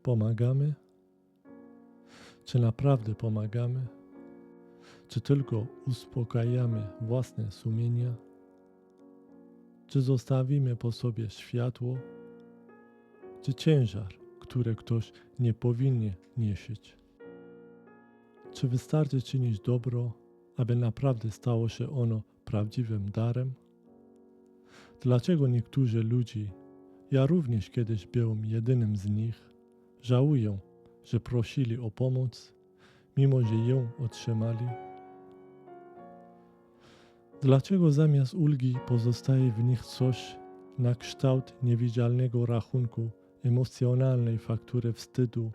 pomagamy? Czy naprawdę pomagamy? Czy tylko uspokajamy własne sumienia? Czy zostawimy po sobie światło? Czy ciężar, który ktoś nie powinien niesieć? Czy wystarczy czynić dobro, aby naprawdę stało się ono prawdziwym darem? Dlaczego niektórzy ludzie, ja również kiedyś byłem jedynym z nich, żałują, że prosili o pomoc, mimo że ją otrzymali? Dlaczego zamiast ulgi pozostaje w nich coś na kształt niewidzialnego rachunku emocjonalnej faktury wstydu,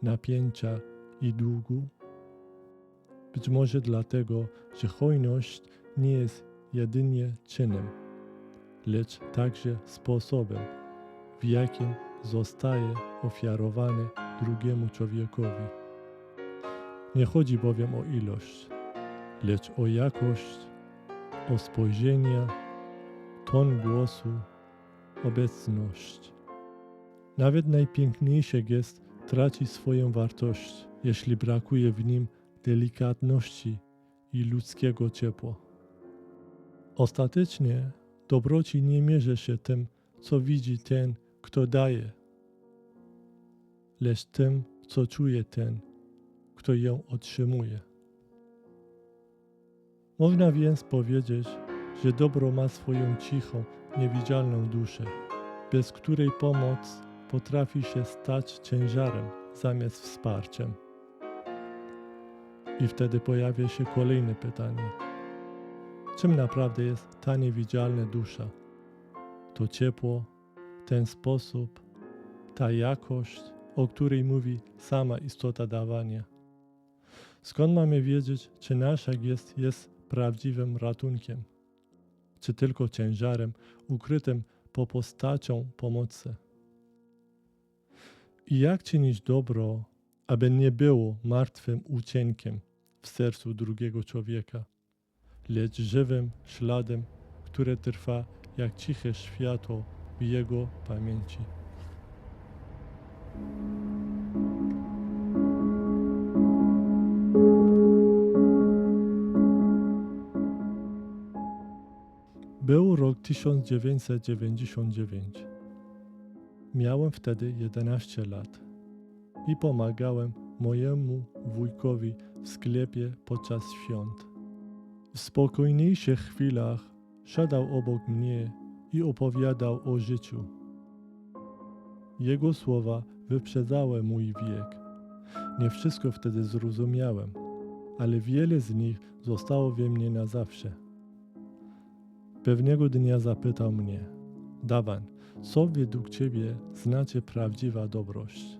napięcia i długu? Być może dlatego, że hojność nie jest jedynie czynem, lecz także sposobem, w jakim zostaje ofiarowany drugiemu człowiekowi. Nie chodzi bowiem o ilość, lecz o jakość, o spojrzenia, ton głosu, obecność. Nawet najpiękniejszy gest traci swoją wartość, jeśli brakuje w nim delikatności i ludzkiego ciepła. Ostatecznie dobroci nie mierzy się tym, co widzi ten, kto daje, lecz tym, co czuje ten, kto ją otrzymuje. Można więc powiedzieć, że dobro ma swoją cichą, niewidzialną duszę, bez której pomoc potrafi się stać ciężarem zamiast wsparciem. I wtedy pojawia się kolejne pytanie. Czym naprawdę jest ta niewidzialna dusza? To ciepło, ten sposób, ta jakość, o której mówi sama istota dawania. Skąd mamy wiedzieć, czy nasza gest jest prawdziwym ratunkiem, czy tylko ciężarem ukrytym po postacią pomocy? I jak czynić dobro, aby nie było martwym ucienkiem w sercu drugiego człowieka, lecz żywym śladem, który trwa jak ciche światło w jego pamięci? Był rok 1999. Miałem wtedy 11 lat i pomagałem mojemu wujkowi w sklepie podczas świąt. W spokojniejszych chwilach siadał obok mnie i opowiadał o życiu. Jego słowa wyprzedzały mój wiek. Nie wszystko wtedy zrozumiałem, ale wiele z nich zostało we mnie na zawsze. Pewnego dnia zapytał mnie: Dawan, co według Ciebie znaczy prawdziwa dobroć?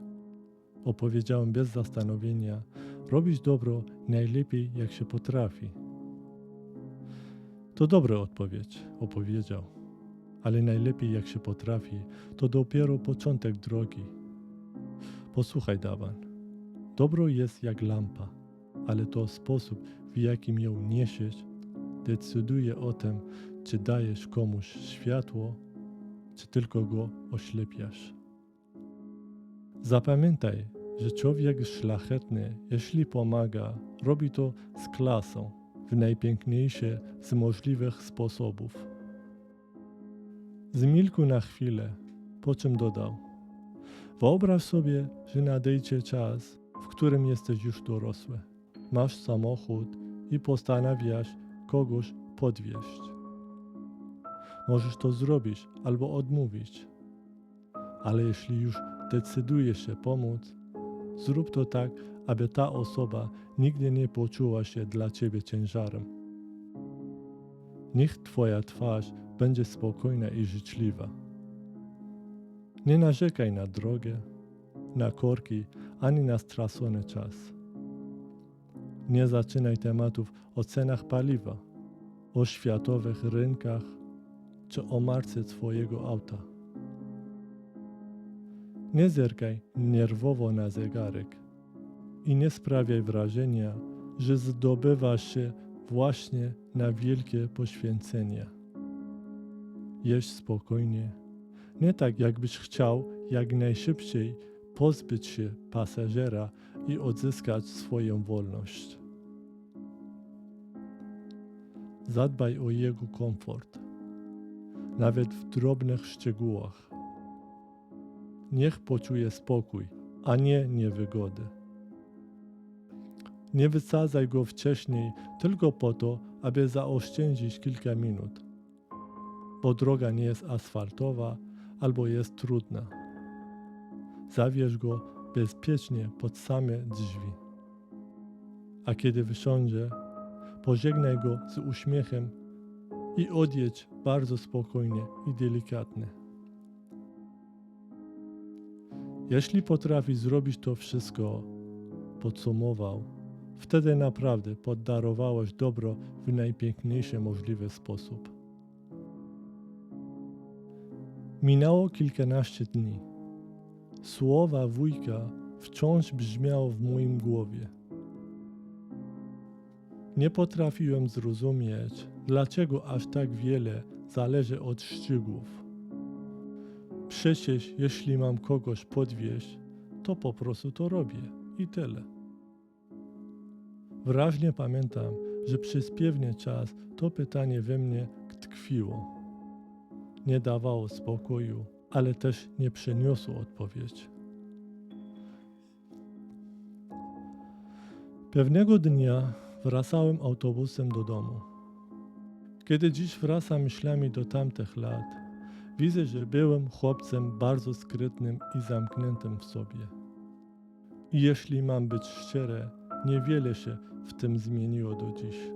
Opowiedziałem bez zastanowienia: robić dobro najlepiej jak się potrafi. To dobra odpowiedź, opowiedział, ale najlepiej jak się potrafi to dopiero początek drogi. Posłuchaj, Dawan, dobro jest jak lampa, ale to sposób, w jakim ją niesiesz, decyduje o tym, czy dajesz komuś światło, czy tylko go oślepiasz. Zapamiętaj, że człowiek szlachetny, jeśli pomaga, robi to z klasą, w najpiękniejszy z możliwych sposobów. Zmilkł na chwilę, po czym dodał: wyobraź sobie, że nadejdzie czas, w którym jesteś już dorosły. Masz samochód i postanawiasz kogoś podwieźć. Możesz to zrobić albo odmówić, ale jeśli już decydujesz się pomóc, zrób to tak, aby ta osoba nigdy nie poczuła się dla Ciebie ciężarem. Niech Twoja twarz będzie spokojna i życzliwa. Nie narzekaj na drogę, na korki, ani na stracony czas. Nie zaczynaj tematów o cenach paliwa, o światowych rynkach, czy o marce Twojego auta. Nie zerkaj nerwowo na zegarek i nie sprawiaj wrażenia, że zdobywasz się właśnie na wielkie poświęcenia. Jedź spokojnie, nie tak jakbyś chciał jak najszybciej pozbyć się pasażera i odzyskać swoją wolność. Zadbaj o jego komfort, nawet w drobnych szczegółach. Niech poczuje spokój, a nie niewygodę. Nie wysadzaj go wcześniej tylko po to, aby zaoszczędzić kilka minut, bo droga nie jest asfaltowa albo jest trudna. Zawieź go bezpiecznie pod same drzwi. A kiedy wysiądzie, pożegnaj go z uśmiechem i odjedź bardzo spokojnie i delikatnie. Jeśli potrafisz zrobić to wszystko, podsumował, wtedy naprawdę podarowałeś dobro w najpiękniejszy możliwy sposób. Minęło kilkanaście dni. Słowa wujka wciąż brzmiały w moim głowie. Nie potrafiłem zrozumieć, dlaczego aż tak wiele zależy od szczegółów. Przecież jeśli mam kogoś podwieźć, to po prostu to robię i tyle. Wyraźnie pamiętam, że przez pewien czas to pytanie we mnie tkwiło. Nie dawało spokoju, ale też nie przyniosło odpowiedzi. Pewnego dnia wracałem autobusem do domu. Kiedy dziś wracam myślami do tamtych lat, widzę, że byłem chłopcem bardzo skrytnym i zamkniętym w sobie. I jeśli mam być szczery, niewiele się w tym zmieniło do dziś.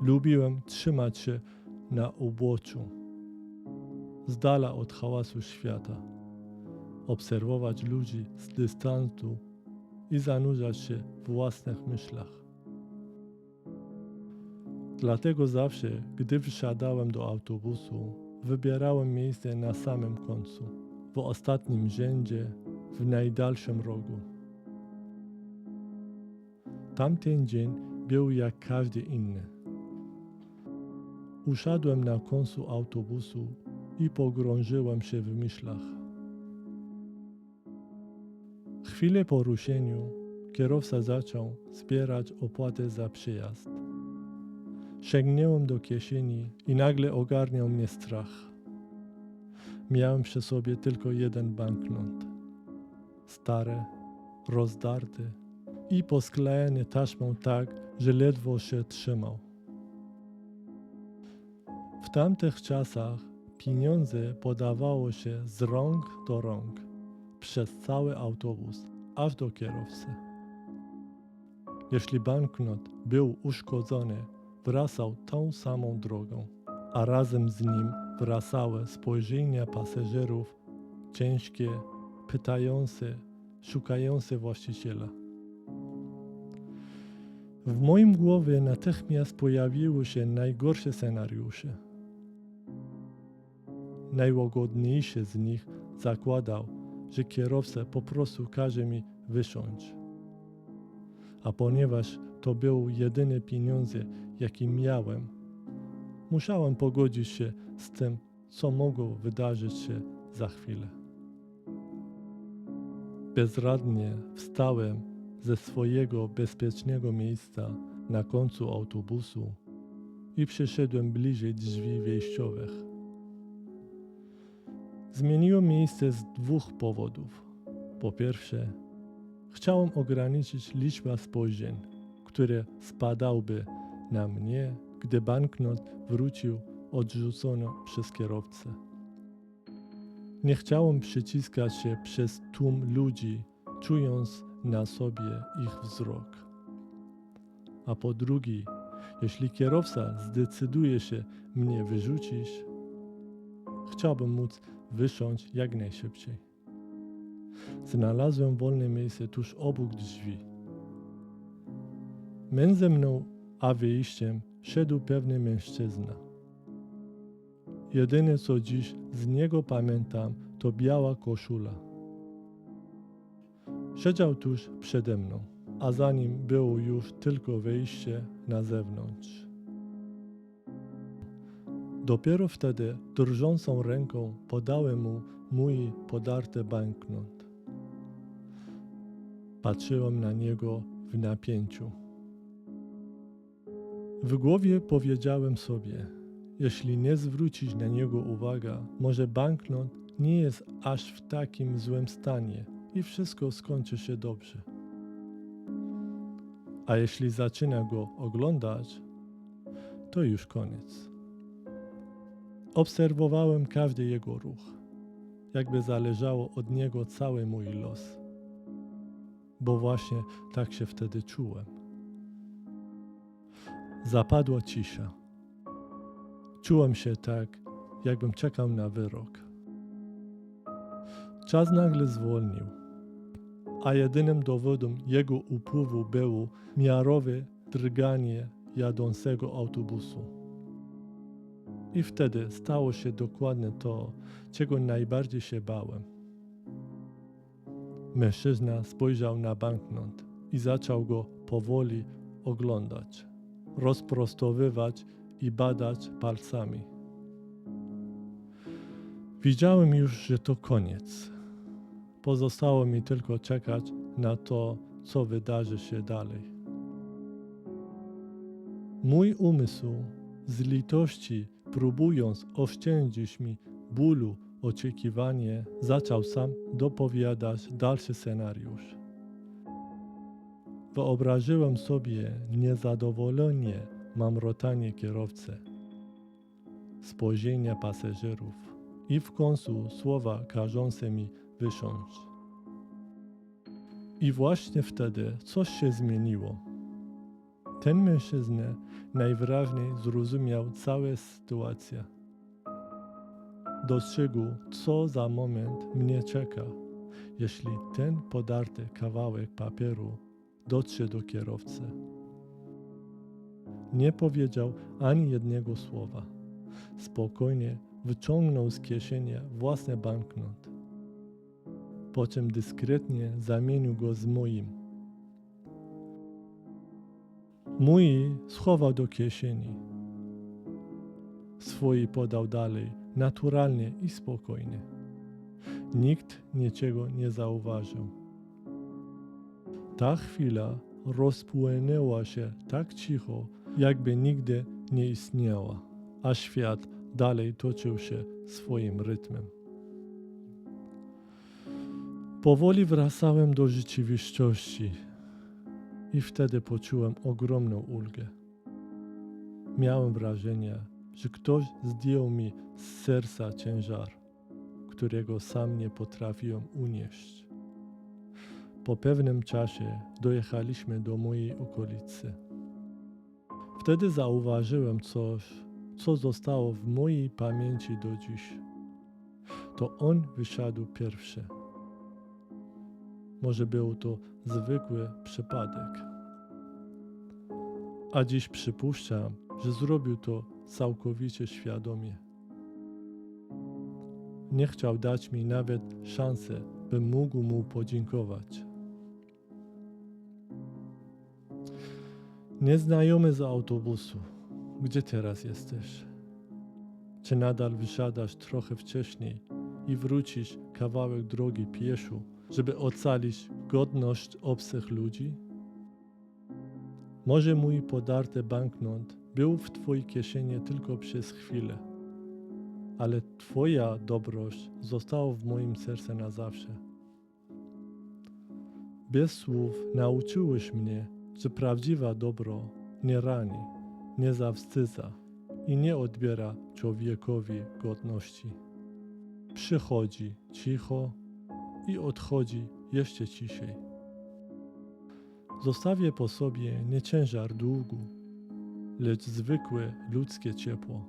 Lubiłem trzymać się na uboczu, z dala od hałasu świata, obserwować ludzi z dystansu i zanurzać się w własnych myślach. Dlatego zawsze, gdy wsiadałem do autobusu, wybierałem miejsce na samym końcu, w ostatnim rzędzie, w najdalszym rogu. Tamten dzień był jak każdy inny. Usiadłem na końcu autobusu i pogrążyłem się w myślach. Chwilę po ruszeniu kierowca zaczął zbierać opłatę za przejazd. Sięgnąłem do kieszeni i nagle ogarniał mnie strach. Miałem przy sobie tylko jeden banknot. Stary, rozdarty i posklejony taśmą tak, że ledwo się trzymał. W tamtych czasach pieniądze podawało się z rąk do rąk, przez cały autobus, aż do kierowcy. Jeśli banknot był uszkodzony, wracał tą samą drogą, a razem z nim wracały spojrzenia pasażerów, ciężkie, pytające, szukające właściciela. W moim głowie natychmiast pojawiły się najgorsze scenariusze. Najłagodniejszy z nich zakładał, że kierowca po prostu każe mi wysiąść. A ponieważ to były jedyne pieniądze, jakie miałem, musiałem pogodzić się z tym, co mogło wydarzyć się za chwilę. Bezradnie wstałem ze swojego bezpiecznego miejsca na końcu autobusu i przeszedłem bliżej drzwi wejściowych. Zmieniłem miejsce z dwóch powodów. Po pierwsze, chciałem ograniczyć liczbę spojrzeń, które spadałyby na mnie, gdy banknot wrócił odrzucony przez kierowcę. Nie chciałem przyciskać się przez tłum ludzi, czując na sobie ich wzrok. A po drugie, jeśli kierowca zdecyduje się mnie wyrzucić, chciałbym móc wysiąść jak najszybciej. Znalazłem wolne miejsce tuż obok drzwi. Między mną a wyjściem szedł pewny mężczyzna. Jedyne co dziś z niego pamiętam, to biała koszula. Siedział tuż przede mną, a za nim było już tylko wyjście na zewnątrz. Dopiero wtedy drżącą ręką podałem mu mój podarty banknot. Patrzyłem na niego w napięciu. W głowie powiedziałem sobie, jeśli nie zwrócić na niego uwagi, może banknot nie jest aż w takim złym stanie i wszystko skończy się dobrze. A jeśli zaczyna go oglądać, to już koniec. Obserwowałem każdy jego ruch, jakby zależało od niego cały mój los, bo właśnie tak się wtedy czułem. Zapadła cisza. Czułem się tak, jakbym czekał na wyrok. Czas nagle zwolnił, a jedynym dowodem jego upływu było miarowe drganie jadącego autobusu. I wtedy stało się dokładnie to, czego najbardziej się bałem. Mężczyzna spojrzał na banknot i zaczął go powoli oglądać, rozprostowywać i badać palcami. Widziałem już, że to koniec. Pozostało mi tylko czekać na to, co wydarzy się dalej. Mój umysł, z litości próbując oszczędzić mi bólu oczekiwanie, zaczął sam dopowiadać dalszy scenariusz. Wyobraziłem sobie niezadowolenie mamrotanie kierowcy, spojrzenia pasażerów i w końcu słowa każące mi wysiąść. I właśnie wtedy coś się zmieniło. Ten mężczyzna najwyraźniej zrozumiał całą sytuację. Dostrzegł, co za moment mnie czeka, jeśli ten podarty kawałek papieru dotrze do kierowcy. Nie powiedział ani jednego słowa. Spokojnie wyciągnął z kieszeni własny banknot. Po czym dyskretnie zamienił go z moim. Mój schował do kieszeni. Swój podał dalej, naturalnie i spokojnie. Nikt niczego nie zauważył. Ta chwila rozpłynęła się tak cicho, jakby nigdy nie istniała, a świat dalej toczył się swoim rytmem. Powoli wracałem do rzeczywistości i wtedy poczułem ogromną ulgę. Miałem wrażenie, że ktoś zdjął mi z serca ciężar, którego sam nie potrafiłem unieść. Po pewnym czasie dojechaliśmy do mojej okolicy. Wtedy zauważyłem coś, co zostało w mojej pamięci do dziś. To on wysiadł pierwszy. Może był to zwykły przypadek. A dziś przypuszczam, że zrobił to całkowicie świadomie. Nie chciał dać mi nawet szansy, bym mógł mu podziękować. Nieznajomy z autobusu, gdzie teraz jesteś? Czy nadal wysiadasz trochę wcześniej i wrócisz kawałek drogi pieszo, żeby ocalić godność obcych ludzi? Może mój podarty banknot był w twojej kieszeni tylko przez chwilę, ale twoja dobroć została w moim sercu na zawsze. Bez słów nauczyłeś mnie, że prawdziwe dobro nie rani, nie zawstydza i nie odbiera człowiekowi godności. Przychodzi cicho i odchodzi jeszcze ciszej. Zostawię po sobie nie ciężar długu, lecz zwykłe ludzkie ciepło.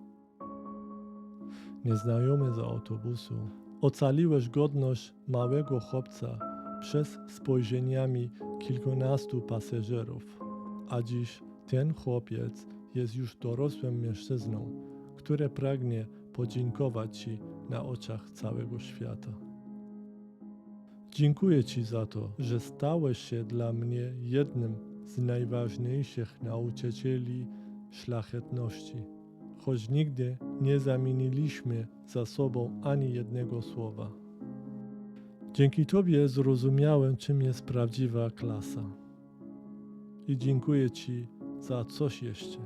Nieznajomy z autobusu, ocaliłeś godność małego chłopca przez spojrzeniami kilkunastu pasażerów, a dziś ten chłopiec jest już dorosłym mężczyzną, który pragnie podziękować Ci na oczach całego świata. Dziękuję Ci za to, że stałeś się dla mnie jednym z najważniejszych nauczycieli szlachetności, choć nigdy nie zamieniliśmy za sobą ani jednego słowa. Dzięki Tobie zrozumiałem, czym jest prawdziwa klasa. I dziękuję Ci za coś jeszcze.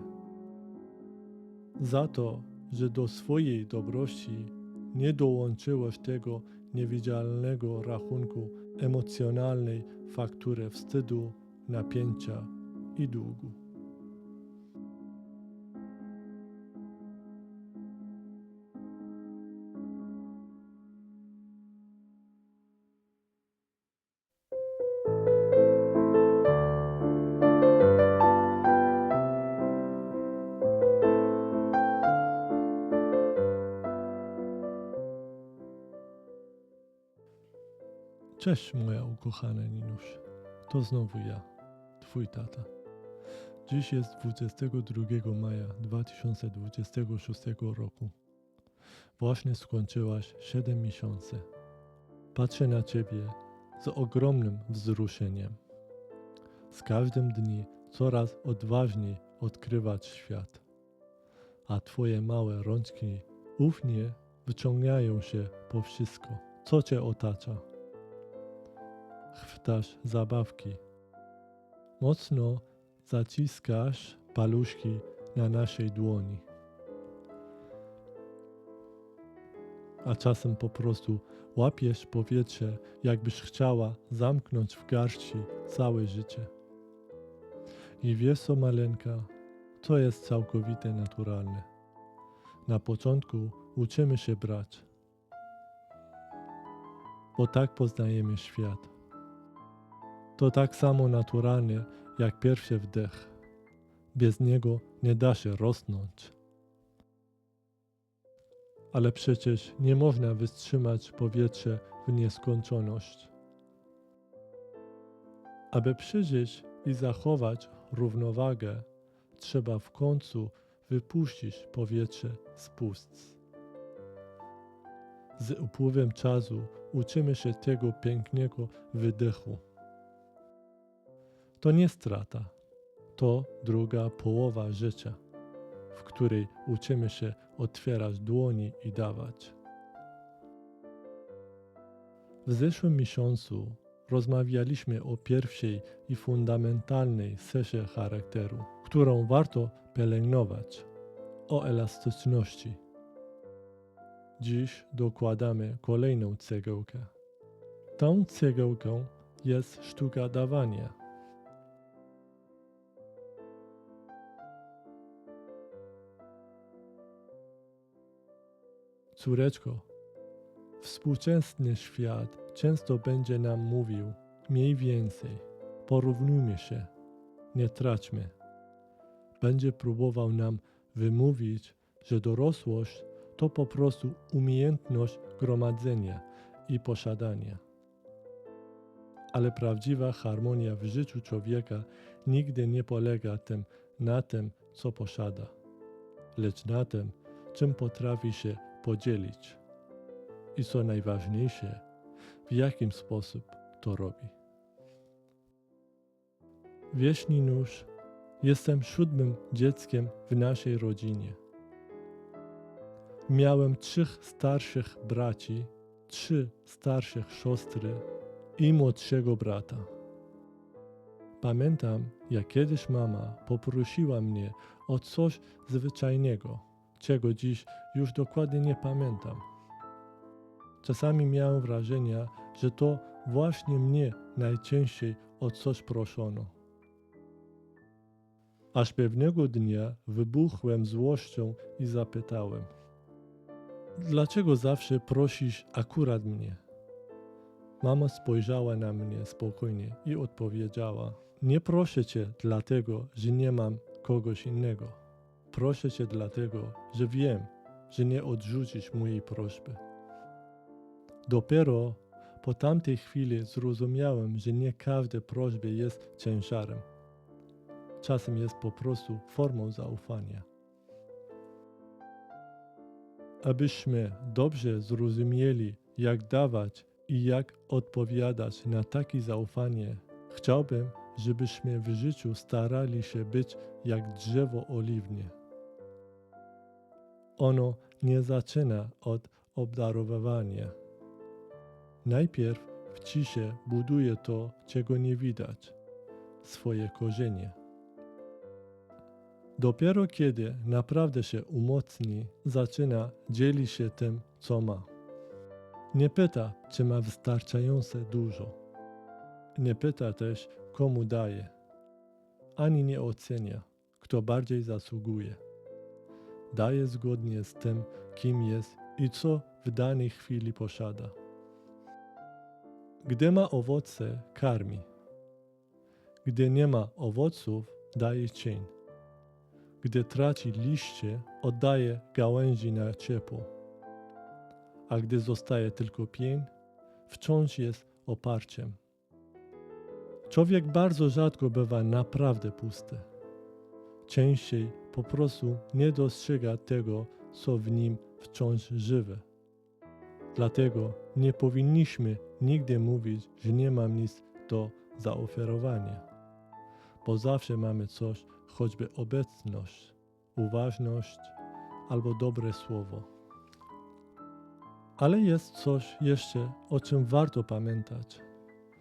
Za to, że do swojej dobroci nie dołączyłeś tego niewidzialnego rachunku emocjonalnej faktury wstydu, napięcia i długu. Cześć moja ukochana Ninuś, to znowu ja, Twój tata. Dziś jest 22 maja 2026 roku. Właśnie skończyłaś 7 miesięcy. Patrzę na Ciebie z ogromnym wzruszeniem. Z każdym dniem coraz odważniej odkrywać świat, a Twoje małe rączki ufnie wyciągają się po wszystko, co Cię otacza. Chwytasz zabawki. Mocno zaciskasz paluszki na naszej dłoni. A czasem po prostu łapiesz powietrze, jakbyś chciała zamknąć w garści całe życie. I wiesz co, maleńka, to jest całkowicie naturalne. Na początku uczymy się brać, bo tak poznajemy świat. To tak samo naturalne jak pierwszy wdech. Bez niego nie da się rosnąć. Ale przecież nie można wstrzymać powietrza w nieskończoność. Aby przeżyć i zachować równowagę, trzeba w końcu wypuścić powietrze z płuc. Z upływem czasu uczymy się tego pięknego wydechu. To nie strata, to druga połowa życia, w której uczymy się otwierać dłoni i dawać. W zeszłym miesiącu rozmawialiśmy o pierwszej i fundamentalnej cesie charakteru, którą warto pielęgnować, o elastyczności. Dziś dokładamy kolejną cegiełkę. Tą cegiełką jest sztuka dawania. Córeczko, współczesny świat często będzie nam mówił: miej więcej, porównujmy się, nie traćmy. Będzie próbował nam wymówić, że dorosłość to po prostu umiejętność gromadzenia i posiadania. Ale prawdziwa harmonia w życiu człowieka nigdy nie polega na tym, co posiada, lecz na tym, czym potrafi się podzielić. I co najważniejsze, w jakim sposób to robi. Wiesz, Ninuś, jestem 7. dzieckiem w naszej rodzinie. Miałem 3 starszych braci, 3 starszych siostry i młodszego brata. Pamiętam, jak kiedyś mama poprosiła mnie o coś zwyczajnego, czego dziś już dokładnie nie pamiętam. Czasami miałem wrażenie, że to właśnie mnie najczęściej o coś proszono. Aż pewnego dnia wybuchłem złością i zapytałem: dlaczego zawsze prosisz akurat mnie? Mama spojrzała na mnie spokojnie i odpowiedziała: nie proszę Cię dlatego, że nie mam kogoś innego. Proszę Cię dlatego, że wiem, że nie odrzucisz mojej prośby. Dopiero po tamtej chwili zrozumiałem, że nie każda prośba jest ciężarem. Czasem jest po prostu formą zaufania. Abyśmy dobrze zrozumieli, jak dawać i jak odpowiadać na takie zaufanie, chciałbym, żebyśmy w życiu starali się być jak drzewo oliwne. Ono nie zaczyna od obdarowywania. Najpierw w ciszy buduje to, czego nie widać, swoje korzenie. Dopiero kiedy naprawdę się umocni, zaczyna dzielić się tym, co ma. Nie pyta, czy ma wystarczająco dużo. Nie pyta też, komu daje. Ani nie ocenia, kto bardziej zasługuje. Daje zgodnie z tym, kim jest i co w danej chwili posiada. Gdy ma owoce, karmi. Gdy nie ma owoców, daje cień. Gdy traci liście, oddaje gałęzi na ciepło. A gdy zostaje tylko pień, wciąż jest oparciem. Człowiek bardzo rzadko bywa naprawdę pusty. Częściej po prostu nie dostrzega tego, co w nim wciąż żywe. Dlatego nie powinniśmy nigdy mówić, że nie mam nic do zaoferowania, bo zawsze mamy coś, choćby obecność, uważność albo dobre słowo. Ale jest coś jeszcze, o czym warto pamiętać.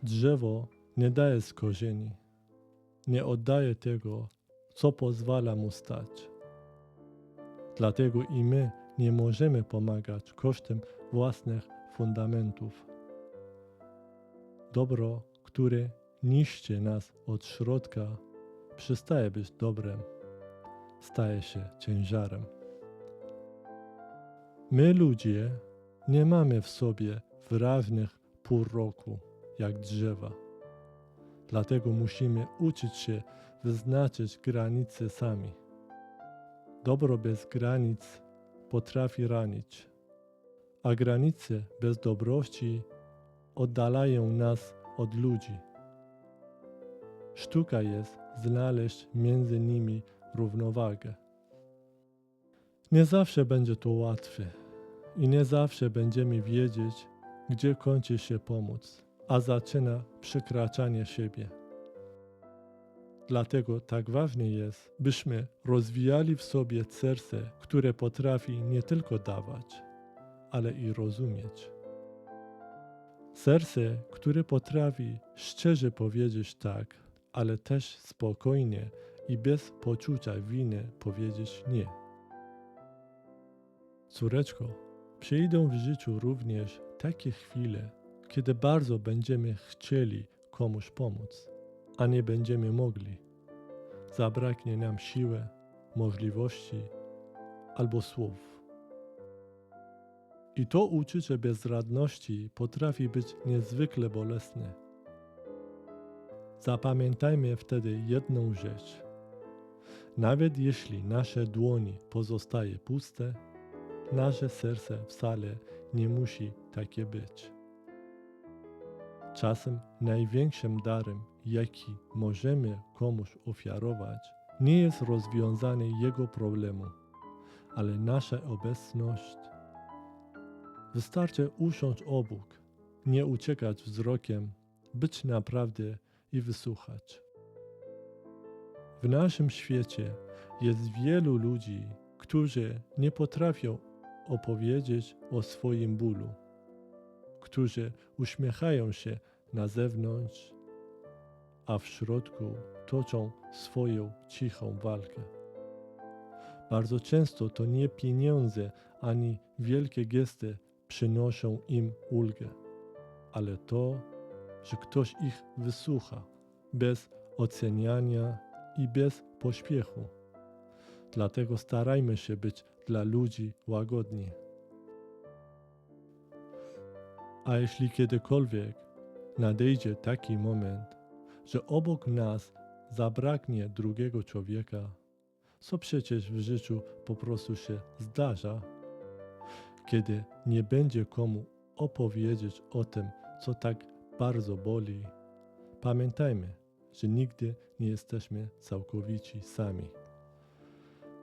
Drzewo nie daje z korzeni, nie oddaje tego, co pozwala mu stać. Dlatego i my nie możemy pomagać kosztem własnych fundamentów. Dobro, które niszczy nas od środka, przestaje być dobrem, staje się ciężarem. My ludzie nie mamy w sobie wyraźnych pór roku, jak drzewa. Dlatego musimy uczyć się wyznaczyć granice sami. Dobro bez granic potrafi ranić, a granice bez dobroci oddalają nas od ludzi. Sztuka jest znaleźć między nimi równowagę. Nie zawsze będzie to łatwe i nie zawsze będziemy wiedzieć, gdzie kończy się pomoc, a zaczyna przekraczanie siebie. Dlatego tak ważne jest, byśmy rozwijali w sobie serce, które potrafi nie tylko dawać, ale i rozumieć. Serce, które potrafi szczerze powiedzieć tak, ale też spokojnie i bez poczucia winy powiedzieć nie. Córeczko, przyjdą w życiu również takie chwile, kiedy bardzo będziemy chcieli komuś pomóc, a nie będziemy mogli. Zabraknie nam siły, możliwości albo słów. I to uczucie bezradności potrafi być niezwykle bolesne. Zapamiętajmy wtedy jedną rzecz. Nawet jeśli nasze dłonie pozostaje puste, nasze serce wcale nie musi takie być. Czasem największym darem, jaki możemy komuś ofiarować, nie jest rozwiązanie jego problemu, ale nasza obecność. Wystarczy usiąść obok, nie uciekać wzrokiem, być naprawdę i wysłuchać. W naszym świecie jest wielu ludzi, którzy nie potrafią opowiedzieć o swoim bólu, którzy uśmiechają się na zewnątrz, a w środku toczą swoją cichą walkę. Bardzo często to nie pieniądze ani wielkie gesty przynoszą im ulgę, ale to, że ktoś ich wysłucha bez oceniania i bez pośpiechu. Dlatego starajmy się być dla ludzi łagodni. A jeśli kiedykolwiek nadejdzie taki moment, że obok nas zabraknie drugiego człowieka, co przecież w życiu po prostu się zdarza, kiedy nie będzie komu opowiedzieć o tym, co tak bardzo boli, pamiętajmy, że nigdy nie jesteśmy całkowicie sami.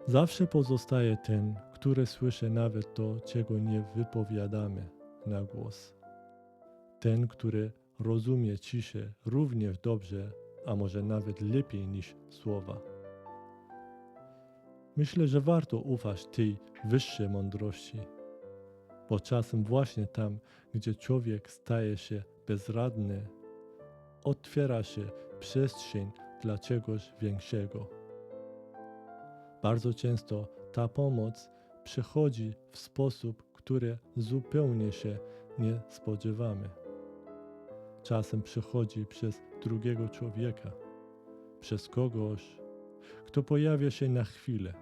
Zawsze pozostaje ten, który słyszy nawet to, czego nie wypowiadamy na głos. Ten, który rozumie ciszę również dobrze, a może nawet lepiej niż słowa. Myślę, że warto ufać tej wyższej mądrości. bo czasem właśnie tam, gdzie człowiek staje się bezradny, otwiera się przestrzeń dla czegoś większego. Bardzo często ta pomoc przychodzi w sposób, który zupełnie się nie spodziewamy. Czasem przychodzi przez drugiego człowieka, przez kogoś, kto pojawia się na chwilę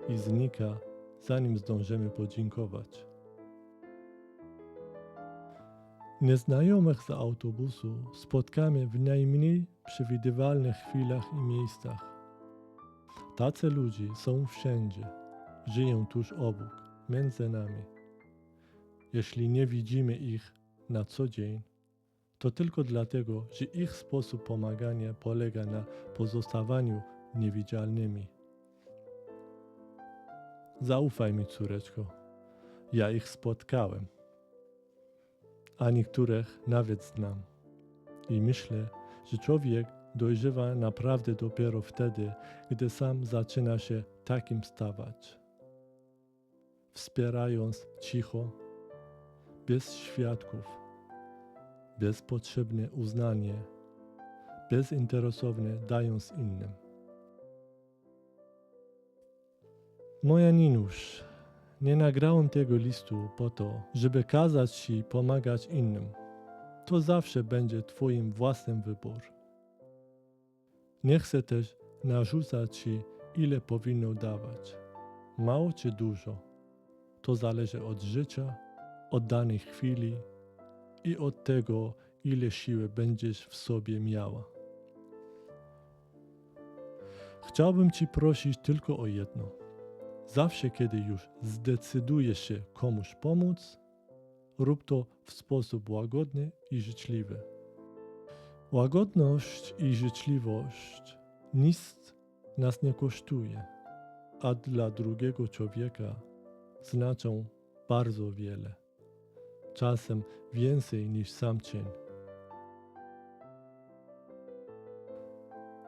i znika, zanim zdążymy podziękować. Nieznajomych z autobusu spotkamy w najmniej przewidywalnych chwilach i miejscach. Tacy ludzie są wszędzie, żyją tuż obok, między nami. Jeśli nie widzimy ich na co dzień, to tylko dlatego, że ich sposób pomagania polega na pozostawaniu niewidzialnymi. Zaufaj mi, córeczko, ja ich spotkałem, a niektórych nawet znam. I myślę, że człowiek dojrzewa naprawdę dopiero wtedy, gdy sam zaczyna się takim stawać. Wspierając cicho, bez świadków, bezpotrzebne uznanie, bezinteresownie dając innym. Moja Ninuś, nie nagrałem tego listu po to, żeby kazać Ci pomagać innym. To zawsze będzie Twoim własnym wybór. Nie chcę też narzucać Ci, ile powinno dawać. Mało czy dużo. To zależy od życia, od danej chwili i od tego, ile siły będziesz w sobie miała. Chciałbym Ci prosić tylko o jedno. Zawsze, kiedy już zdecydujesz się komuś pomóc, rób to w sposób łagodny i życzliwy. Łagodność i życzliwość nic nas nie kosztuje, a dla drugiego człowieka znaczą bardzo wiele. Czasem więcej niż sam czyn.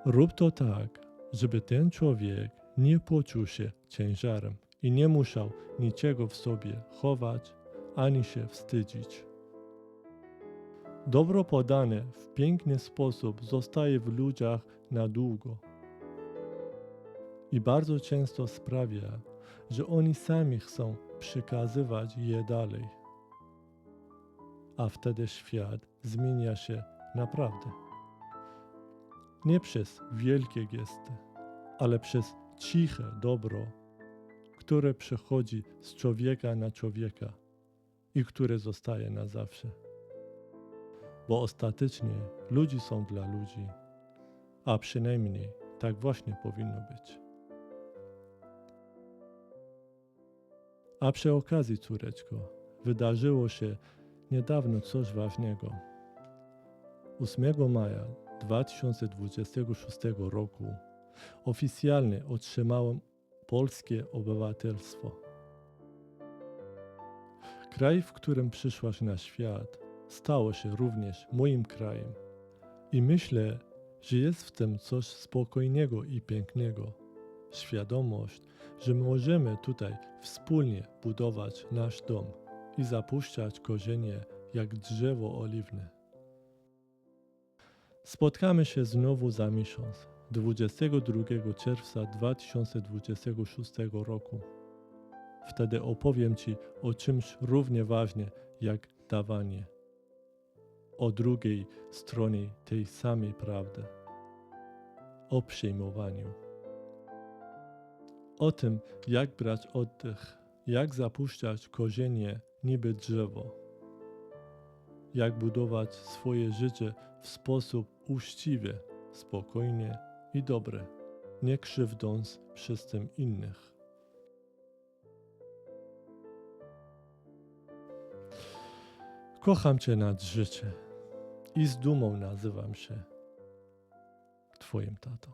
Rób to tak, żeby ten człowiek nie poczuł się ciężarem i nie musiał niczego w sobie chować ani się wstydzić. Dobro podane w piękny sposób zostaje w ludziach na długo i bardzo często sprawia, że oni sami chcą przekazywać je dalej, a wtedy świat zmienia się naprawdę. Nie przez wielkie gesty, ale przez ciche dobro, które przechodzi z człowieka na człowieka i które zostaje na zawsze. Bo ostatecznie ludzie są dla ludzi, a przynajmniej tak właśnie powinno być. A przy okazji, córeczko, wydarzyło się niedawno coś ważnego. 8 maja 2026 roku oficjalnie otrzymałem polskie obywatelstwo. Kraj, w którym przyszłaś na świat, stało się również moim krajem. I myślę, że jest w tym coś spokojnego i pięknego. Świadomość, że możemy tutaj wspólnie budować nasz dom i zapuszczać korzenie jak drzewo oliwne. Spotkamy się znowu za miesiąc, 22 czerwca 2026 roku. Wtedy opowiem Ci o czymś równie ważnym jak dawanie. O drugiej stronie tej samej prawdy. O przyjmowaniu. O tym, jak brać oddech, jak zapuszczać korzenie niby drzewo. Jak budować swoje życie w sposób uczciwy, spokojny i dobry, nie krzywdząc przez tym innych. Kocham Cię nad życie i z dumą nazywam się Twoim tatą.